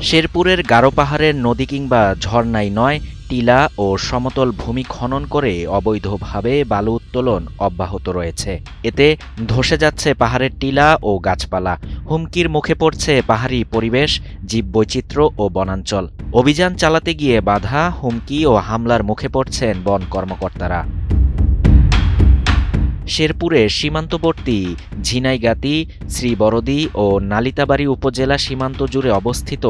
শেরপুরের গারো পাহাড়ের নদী কিংবা ঝর্ণায় নয়, টিলা ও সমতল ভূমি খনন করে অবৈধভাবে বালু উত্তোলন অব্যাহত রয়েছে। এতে ধসে যাচ্ছে পাহাড়ের টিলা ও গাছপালা। হুমকির মুখে পড়ছে পাহাড়ি পরিবেশ, জীববৈচিত্র্য ও বনাঞ্চল। অভিযান চালাতে গিয়ে বাধা, হুমকি ও হামলার মুখে পড়ছেন বন কর্মকর্তারা। শেরপুরের সীমান্তবর্তী ঝিনাইগাতি, শ্রীবরদী ও নালিতাবাড়ী উপজেলা সীমান্ত জুড়ে অবস্থিত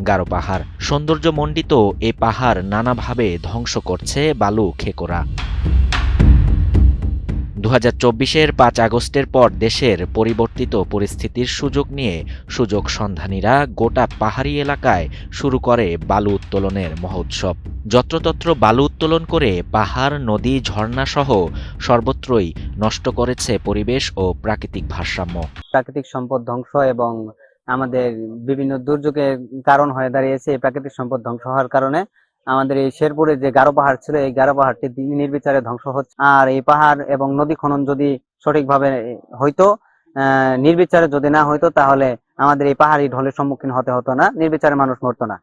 গারো পাহাড়। সৌন্দর্যমণ্ডিত এ পাহাড় নানাভাবে ধ্বংস করছে বালু খেকোরা। ২০২৪-এর ৫ আগস্টের পর দেশের পরিবর্তিত পরিস্থিতির সুযোগ নিয়ে সুযোগ সন্ধানীরা গোটা পাহাড়ি এলাকায় শুরু করে বালু উত্তোলনের মহোৎসব। যত্রতত্র বালু উত্তোলন করে পাহাড়, নদী, ঝর্ণাসহ সর্বত্রই নষ্ট করেছে পরিবেশ ও প্রাকৃতিক ভারসাম্য। প্রাকৃতিক সম্পদ ধ্বংস এবং আমাদের বিভিন্ন দুর্যোগের কারণ হয়ে দাঁড়িয়েছে। এই প্রাকৃতিক সম্পদ ধ্বংস হওয়ার কারণে আমাদের এই শেরপুরে যে গারো পাহাড় ছিল, এই গারো পাহাড়টি নির্বিচারে ধ্বংস হচ্ছে। আর এই পাহাড় এবং নদী খনন যদি সঠিকভাবে হইতো, নির্বিচারে যদি না হইতো, তাহলে আমাদের এই পাহাড়ি ঢলের সম্মুখীন হতে হতো না, নির্বিচারে মানুষ মরতো না।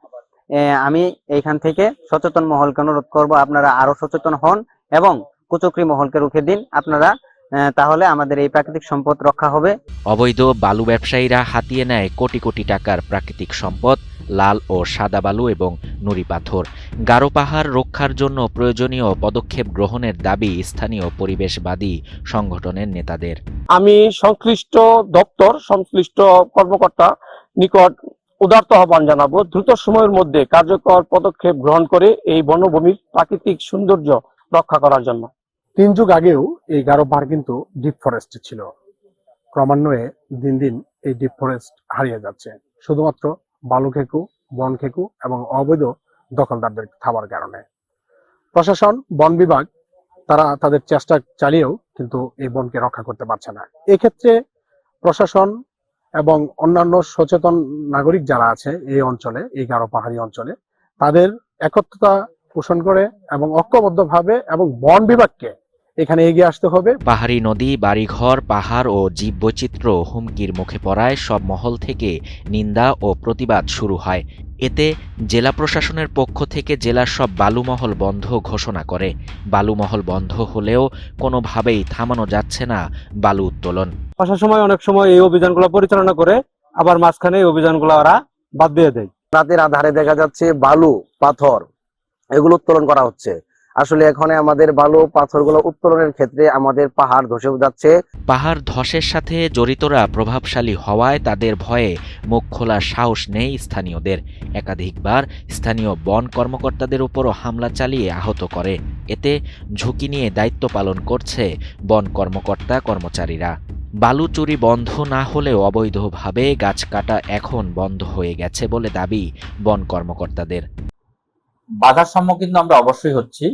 আমি এইখান থেকে সচেতন মহলকে অনুরোধ করব, আপনারা আরো সচেতন হন এবং কুচক্রী মহলকে রুখে দিন আপনারা, তাহলে আমাদের এই প্রাকৃতিক সম্পদ রক্ষা হবে। অবৈধ বালু ব্যবসায়ীরা হাতিয়ে নেয় কোটি কোটি টাকার প্রাকৃতিক সম্পদ, লাল ও সাদা বালু এবং নুড়ি পাথর। গারো পাহাড় রক্ষার জন্য প্রয়োজনীয় পদক্ষেপ গ্রহণের দাবি স্থানীয় পরিবেশবাদী সংগঠনের নেতাদের। আমি সংশ্লিষ্ট দপ্তর, সংশ্লিষ্ট কর্মকর্তা নিকট উদারত আহ্বান জানাবো, দ্রুত সময়ের মধ্যে কার্যকর পদক্ষেপ গ্রহণ করে এই বনভূমির প্রাকৃতিক সৌন্দর্য রক্ষা করার জন্য। 3 যুগ আগেও এই গারো পাহাড় কিন্তু ডিপ ফরেস্ট ছিল। ক্রমান্বয়ে দিন দিন এই ডিপ ফরেস্ট হারিয়ে যাচ্ছে শুধুমাত্র বালু খেকু, বন খেকু এবং অবৈধ দখলদারদের থামার কারণে। প্রশাসন, বন বিভাগ তারা তাদের চেষ্টা চালিয়েও কিন্তু এই বনকে রক্ষা করতে পারছে না। এক্ষেত্রে প্রশাসন এবং অন্যান্য সচেতন নাগরিক যারা আছে এই অঞ্চলে, এই গারো পাহাড়ি অঞ্চলে, তাদের একত্রতা পোষণ করে এবং ঐক্যবদ্ধভাবে এবং বন বিভাগকে এখানে এগিয়ে আসতে হবে। পাহাড়ি নদী, বাড়িঘর, পাহাড় ও জীববৈচিত্র্য হুমকির মুখে পড়ায় সব মহল থেকে নিন্দা ও প্রতিবাদ শুরু হয়। এতে জেলা প্রশাসনের পক্ষ থেকে জেলার সব বালুমহল বন্ধ ঘোষণা করে। বালুমহল বন্ধ হলেও কোনোভাবেই থামানো যাচ্ছে না বালু উত্তোলন। অনেক সময় এই অভিযানগুলো পরিচালনা করে, আবার মাঝখানে এই অভিযানগুলো ওরা বাদ দিয়ে দেয়। রাতের আধারে দেখা যাচ্ছে বালু, পাথর এগুলো উত্তোলন করা হচ্ছে। আসলে এখন আমাদের বালু পাথরগুলো উত্তোলনের ক্ষেত্রে আমাদের পাহাড় ধসে যাচ্ছে। পাহাড় ধসের সাথে জড়িতরা প্রভাবশালী হওয়ায় তাদের ভয়ে মুখ খোলার সাহস নেই স্থানীয়দের। একাধিকবার স্থানীয় বন কর্মকর্তাদের উপরও হামলা চালিয়ে আহত করে। এতে ঝুঁকি নিয়ে দায়িত্ব পালন করছে বন কর্মকর্তা কর্মচারীরা। বালু চুরি বন্ধ না হলেও অবৈধভাবে গাছ কাটা এখন বন্ধ হয়ে গেছে বলে দাবি বন কর্মকর্তাদের। বাধার সম্মুখীন আমরা অবশ্যই হচ্ছি।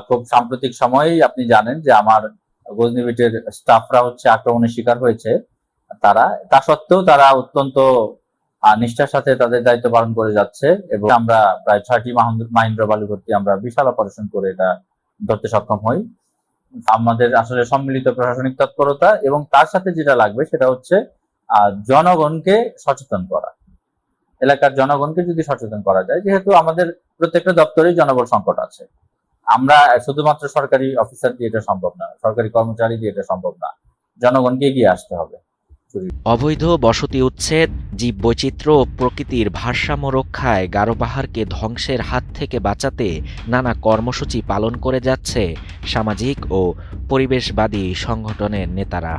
খুব সাম্প্রতিক সময়েই আপনি জানেন যে আমার গজনিবিটের স্টাফরা আক্রমণের শিকার হয়েছে। তা সত্ত্বেও তারা অত্যন্ত নিষ্ঠার সাথে তাদের দায়িত্ব পালন করে যাচ্ছে এবং আমরা প্রায় 6টি মাহিন্দ্র বালু ভর্তি আমরা বিশাল অপারেশন করে এটা ধরতে সক্ষম হই। আমাদের আসলে সম্মিলিত প্রশাসনিক তৎপরতা এবং তার সাথে যেটা লাগবে সেটা হচ্ছে জনগণকে সচেতন করা। এলাকার জনগণকে যদি সচেতন করা যায়, যেহেতু আমাদের প্রত্যেকটা দপ্তরেই জনবল সংকট আছে, আমরা শুধুমাত্র সরকারি অফিসার দিয়ে এটা সম্ভব না, সরকারি কর্মচারী দিয়ে এটা সম্ভব না, জনগণকে এগিয়ে আসতে হবে। অবৈধ বসতি উচ্ছেদ, জীববৈচিত্র্য ও প্রকৃতির ভারসাম্য রক্ষায় গারো পাহাড়কে ধ্বংসের হাত থেকে বাঁচাতে নানা কর্মসূচি পালন করে যাচ্ছে সামাজিক ও পরিবেশবাদী সংগঠনের নেতারা।